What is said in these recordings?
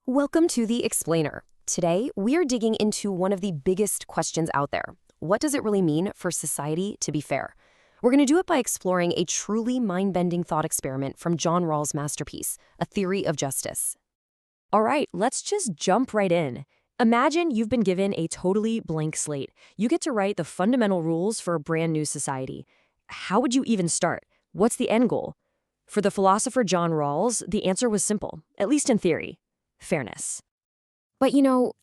Welcome to The Explainer. Today, we're digging into one of the biggest questions out there. What does it really mean for society to be fair? We're going to do it by exploring a truly mind-bending thought experiment from John Rawls' masterpiece, A Theory of Justice. All right, let's just jump right in. Imagine you've been given a totally blank slate. You get to write the fundamental rules for a brand new society. How would you even start? What's the end goal? For the philosopher John Rawls, the answer was simple, at least in theory. Fairness. But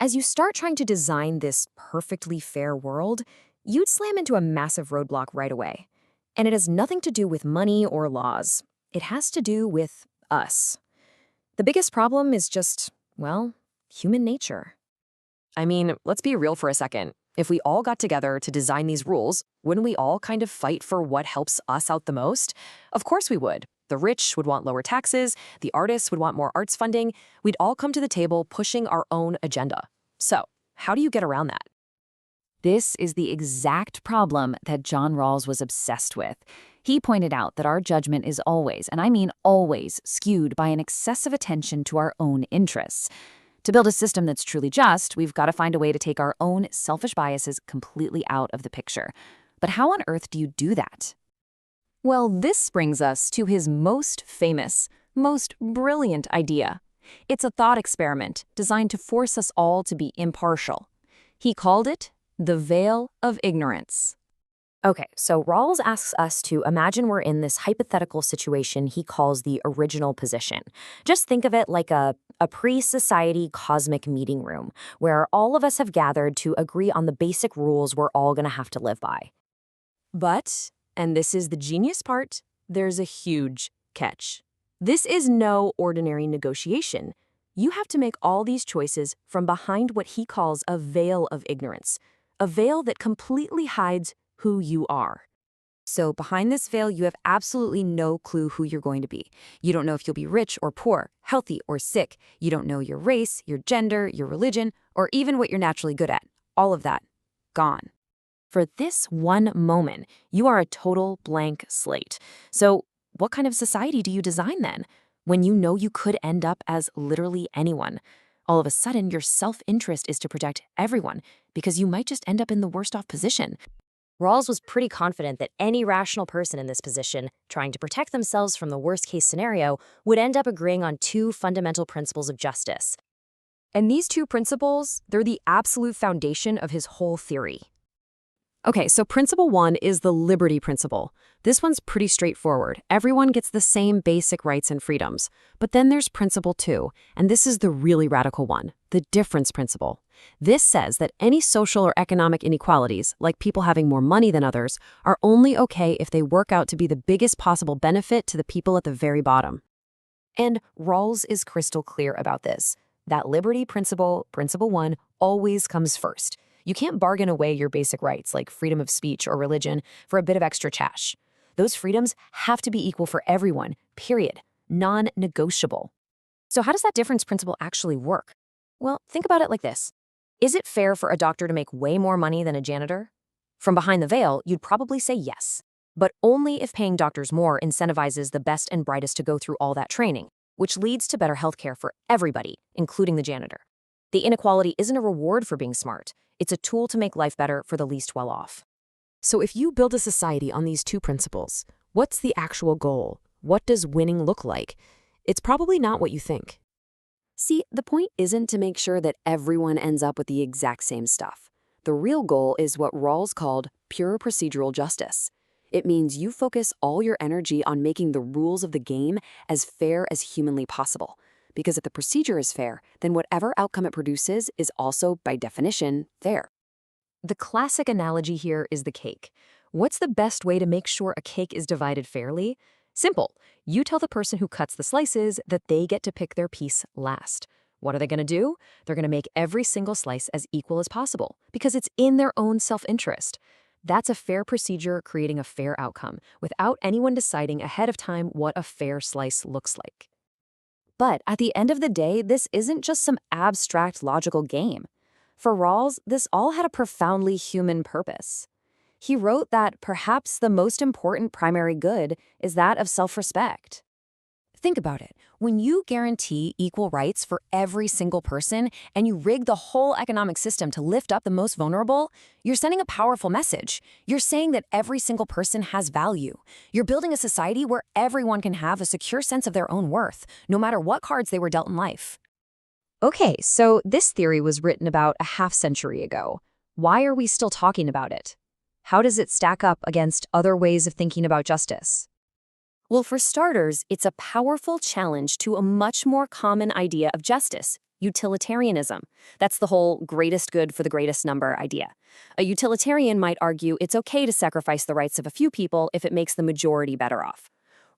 as you start trying to design this perfectly fair world, you'd slam into a massive roadblock right away. And it has nothing to do with money or laws. It has to do with us. The biggest problem is just, well, human nature. I mean, let's be real for a second. If we all got together to design these rules, wouldn't we all kind of fight for what helps us out the most? Of course we would. The rich would want lower taxes, the artists would want more arts funding. We'd all come to the table pushing our own agenda. So, how do you get around that? This is the exact problem that John Rawls was obsessed with. He pointed out that our judgment is always, and I mean always, skewed by an excessive attention to our own interests. To build a system that's truly just, we've got to find a way to take our own selfish biases completely out of the picture. But how on earth do you do that? Well, this brings us to his most famous, most brilliant idea. It's a thought experiment designed to force us all to be impartial. He called it the veil of ignorance. Okay, so Rawls asks us to imagine we're in this hypothetical situation he calls the original position. Just think of it like a pre-society cosmic meeting room where all of us have gathered to agree on the basic rules we're all going to have to live by. But, and this is the genius part, there's a huge catch. This is no ordinary negotiation. You have to make all these choices from behind what he calls a veil of ignorance, a veil that completely hides who you are. So behind this veil, you have absolutely no clue who you're going to be. You don't know if you'll be rich or poor, healthy or sick. You don't know your race, your gender, your religion, or even what you're naturally good at. All of that, gone. For this one moment, you are a total blank slate. So what kind of society do you design then? When you know you could end up as literally anyone. All of a sudden, your self-interest is to protect everyone because you might just end up in the worst off position. Rawls was pretty confident that any rational person in this position, trying to protect themselves from the worst-case scenario, would end up agreeing on two fundamental principles of justice. And these two principles, they're the absolute foundation of his whole theory. Okay, so principle one is the liberty principle. This one's pretty straightforward. Everyone gets the same basic rights and freedoms. But then there's principle two, and this is the really radical one, the difference principle. This says that any social or economic inequalities, like people having more money than others, are only okay if they work out to be the biggest possible benefit to the people at the very bottom. And Rawls is crystal clear about this. That liberty principle, principle one, always comes first. You can't bargain away your basic rights, like freedom of speech or religion, for a bit of extra cash. Those freedoms have to be equal for everyone, period. Non-negotiable. So how does that difference principle actually work? Well, think about it like this. Is it fair for a doctor to make way more money than a janitor? From behind the veil, you'd probably say yes. But only if paying doctors more incentivizes the best and brightest to go through all that training, which leads to better healthcare for everybody, including the janitor. The inequality isn't a reward for being smart. It's a tool to make life better for the least well-off. So if you build a society on these two principles, what's the actual goal? What does winning look like? It's probably not what you think. See, the point isn't to make sure that everyone ends up with the exact same stuff. The real goal is what Rawls called pure procedural justice. It means you focus all your energy on making the rules of the game as fair as humanly possible. Because if the procedure is fair, then whatever outcome it produces is also, by definition, fair. The classic analogy here is the cake. What's the best way to make sure a cake is divided fairly? Simple. You tell the person who cuts the slices that they get to pick their piece last. What are they going to do? They're going to make every single slice as equal as possible because it's in their own self-interest. That's a fair procedure creating a fair outcome without anyone deciding ahead of time what a fair slice looks like. But at the end of the day, this isn't just some abstract logical game. For Rawls, this all had a profoundly human purpose. He wrote that perhaps the most important primary good is that of self-respect. Think about it. When you guarantee equal rights for every single person and you rig the whole economic system to lift up the most vulnerable, you're sending a powerful message. You're saying that every single person has value. You're building a society where everyone can have a secure sense of their own worth, no matter what cards they were dealt in life. Okay, so this theory was written about a half-century ago. Why are we still talking about it? How does it stack up against other ways of thinking about justice? Well, for starters, it's a powerful challenge to a much more common idea of justice, utilitarianism. That's the whole greatest good for the greatest number idea. A utilitarian might argue it's okay to sacrifice the rights of a few people if it makes the majority better off.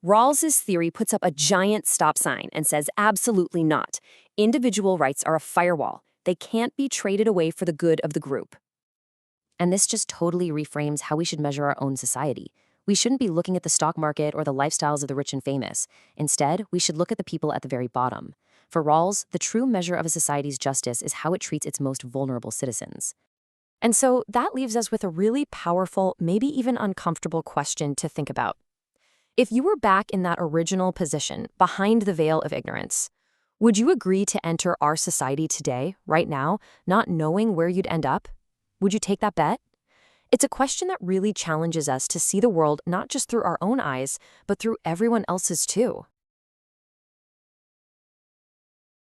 Rawls's theory puts up a giant stop sign and says absolutely not. Individual rights are a firewall. They can't be traded away for the good of the group. And this just totally reframes how we should measure our own society. We shouldn't be looking at the stock market or the lifestyles of the rich and famous. Instead, we should look at the people at the very bottom. For Rawls, the true measure of a society's justice is how it treats its most vulnerable citizens. And so that leaves us with a really powerful, maybe even uncomfortable question to think about. If you were back in that original position, behind the veil of ignorance, would you agree to enter our society today, right now, not knowing where you'd end up? Would you take that bet? It's a question that really challenges us to see the world not just through our own eyes, but through everyone else's too.